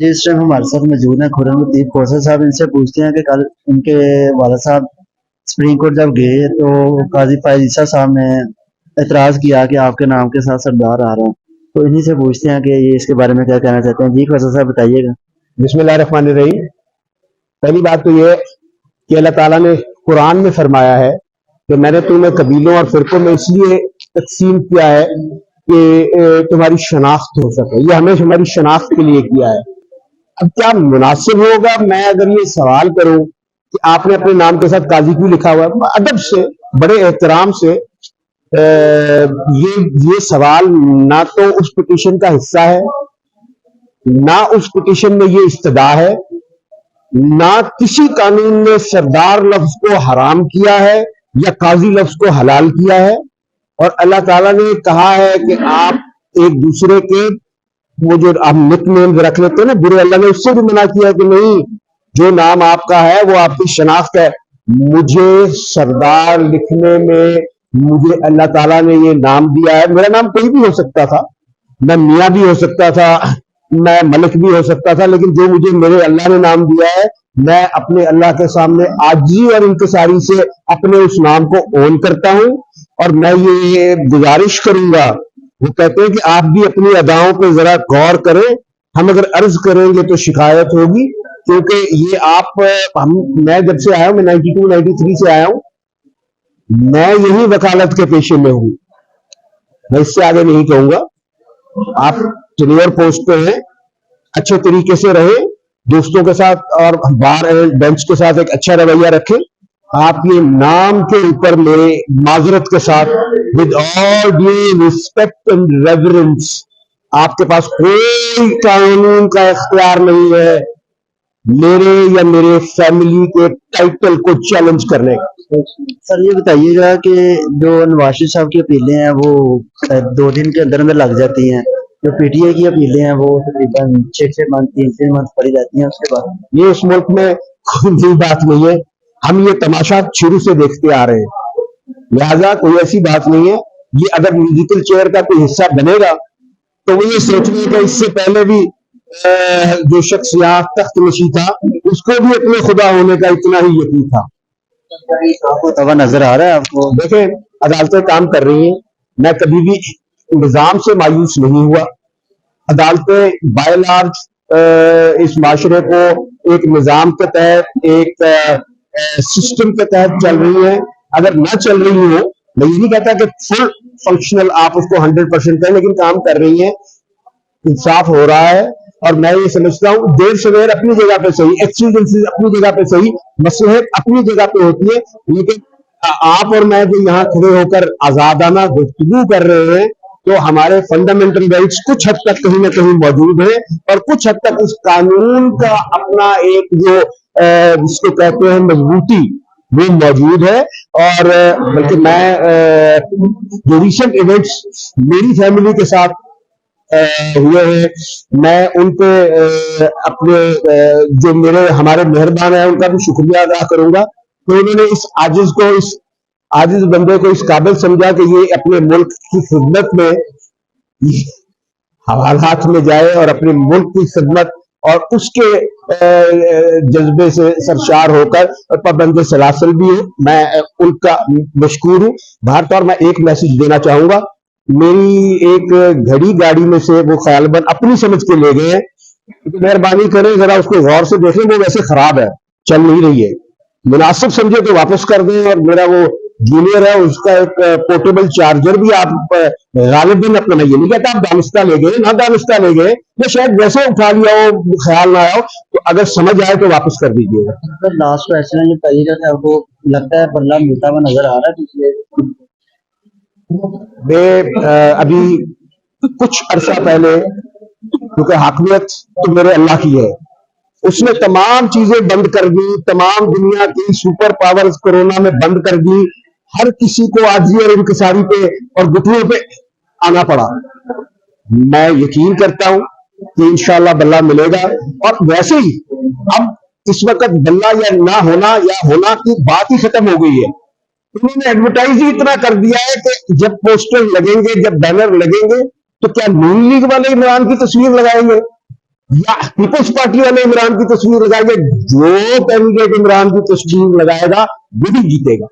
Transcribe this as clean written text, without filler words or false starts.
जी, इस टाइम हमारे साथ मौजूद हैं खुर्रम लतीफ़ खोसर साहब। इनसे पूछते हैं कि कल उनके वालिद साहब सुप्रीम कोर्ट जब गए तो काजी फ़ायज़ ईसा साहब ने एतराज़ किया कि आपके नाम के साथ सरदार आ रहा है। तो इन्हीं से पूछते हैं कि ये इसके बारे में क्या कहना चाहते हैं। जी खोसर साहब बताइएगा। बिस्मिल्लाहिर्रहमानिर्रहीम। पहली बात तो ये कि अल्लाह ताला ने कुरान में फरमाया है कि मैंने तुम्हें कबीलों और फिरकों में इसलिए तकसीम किया है कि तुम्हारी शनाख्त हो सके। ये हमें हमारी शनाख्त के लिए किया है। अब क्या मुनासिब होगा मैं अगर ये सवाल करूं कि आपने अपने नाम के साथ काजी क्यों लिखा हुआ है, अदब से बड़े एहतराम से ये सवाल ना तो उस पिटीशन का हिस्सा है, ना उस पिटीशन में ये इस्तदा है, ना किसी कानून ने सरदार लफ्ज को हराम किया है या काजी लफ्ज को हलाल किया है। और अल्लाह ताला ने कहा है कि आप एक दूसरे के वो जो आप निक नेम रख लेते हैं ना बुरे, अल्लाह ने उससे भी मना किया कि नहीं, जो नाम आपका है वो आपकी शनाख्त है। मुझे सरदार लिखने में मुझे अल्लाह ताला ने ये नाम दिया है। मेरा नाम कोई भी हो सकता था, मैं मियाँ भी हो सकता था, मैं मलिक भी हो सकता था, लेकिन जो मुझे मेरे अल्लाह ने नाम दिया है, मैं अपने अल्लाह के सामने आजी और इंकिसारी से अपने उस नाम को ओन करता हूं। और मैं ये गुजारिश करूंगा, वो कहते हैं कि आप भी अपनी अदाओं पर जरा गौर करें, हम अगर अर्ज करेंगे तो शिकायत होगी। क्योंकि ये मैं जब से आया हूं, मैं 92 93 से आया हूं, मैं यही वकालत के पेशे में हूं, मैं इससे आगे नहीं कहूंगा। आप सीनियर पोस्ट पे हैं, अच्छे तरीके से रहे, दोस्तों के साथ और बार एंड बेंच के साथ एक अच्छा रवैया रखें। आप ये नाम के ऊपर मेरे माजरत के साथ with all due respect and reverence, आपके पास कोई कानून का इख्तियार नहीं है मेरे या मेरे फैमिली के टाइटल को चैलेंज करने का। सर ये बताइएगा कि जो नवाज शरीफ साहब की अपीलें हैं वो 2 दिन के अंदर अंदर लग जाती हैं, जो पीटीआई की अपीलें हैं वो तकरीबन 6 मंथ 3 मंथ पड़ी जाती हैं उसके बाद। ये इस मुल्क में कोई नई बात नहीं है, हम ये तमाशा शुरू से देखते आ रहे हैं, लिहाजा कोई ऐसी बात नहीं है। ये अगर म्यूजिकल चेयर का कोई हिस्सा बनेगा तो वो ये सोचने का इससे पहले भी जो शख्स यहाँ तख्त नशी था उसको भी अपने खुदा होने का इतना ही यकीन था। आपको तवा नजर आ रहा है आपको? देखें, अदालतें काम कर रही हैं, मैं कभी भी निजाम से मायूस नहीं हुआ। अदालतें बाय लार्ज इस माशरे को एक निजाम के तहत, एक सिस्टम के तहत चल रही है। अगर ना चल रही हो, मैं ये नहीं कहता कि फुल फंक्शनल आप उसको 100% करें, लेकिन काम कर रही है, इंसाफ हो रहा है। और मैं ये समझता हूँ देर सवेर अपनी जगह पे सही, एक्सीडेंसेस अपनी जगह पे सही, मसलहत अपनी जगह पे होती है। लेकिन आप और मैं जो यहाँ खड़े होकर आजादाना गुफ्तगू कर रहे हैं, तो हमारे फंडामेंटल राइट्स कुछ हद तक कहीं ना कहीं मौजूद है, और कुछ हद तक उस कानून का अपना एक जो जिसको कहते हैं मजबूती, वो मौजूद है। और बल्कि मैं जो रिसेंट इवेंट्स मेरी फैमिली के साथ हुए हैं, मैं उनके अपने जो मेरे हमारे मेहरबान हैं उनका भी शुक्रिया अदा करूंगा कि उन्होंने इस आजिज बंदे को इस काबिल समझा कि ये अपने मुल्क की खिदमत में हवालात में जाए और अपने मुल्क की खिदमत और उसके जज्बे से सरशार होकर पाबंद सलासल भी हो। मैं उनका मशकूर हूँ। भारत और मैं एक मैसेज देना चाहूंगा, मेरी एक घड़ी गाड़ी में से वो ख्यालबंद अपनी समझ के ले गए हैं, तो मेहरबानी करें जरा उसको गौर से देखें, वो वैसे खराब है, चल नहीं रही है, मुनासिब समझे तो वापस कर दें। और मेरा वो जूनियर है, उसका एक पोर्टेबल चार्जर भी आप गालिबन अपना, मैं ये नहीं कहता आप दानिस्ता ले गए, ना दानिस्ता ले गए, या शायद वैसे उठा लिया हो, ख्याल ना आया हो, तो अगर समझ आए तो वापस कर दीजिएगा। सर लास्ट क्वेश्चन है, ये बताइएगा कि आपको लगता है बदला मिलता हुआ नजर आ रहा है पिछले? अभी कुछ अरसा पहले, क्योंकि हाकमियत तो मेरे अल्लाह की है, उसने तमाम चीजें बंद कर दी, तमाम दुनिया की सुपर पावर्स कोरोना में बंद कर दी, हर किसी को आजी और इंकिसारी पे और घुटनों पे आना पड़ा। मैं यकीन करता हूं कि इंशाअल्लाह बल्ला मिलेगा। और वैसे ही अब इस वक्त बल्ला या ना होना या होना की बात ही खत्म हो गई है। उन्होंने एडवर्टाइज ही इतना कर दिया है कि जब पोस्टर लगेंगे, जब बैनर लगेंगे, तो क्या नून लीग वाले इमरान की तस्वीर लगाएंगे? یا پیپلز پارٹی والے عمران کی تصویر لگائیں گے, جو کینڈیڈیٹ عمران کی تصویر لگائے گا وہی جیتے گا.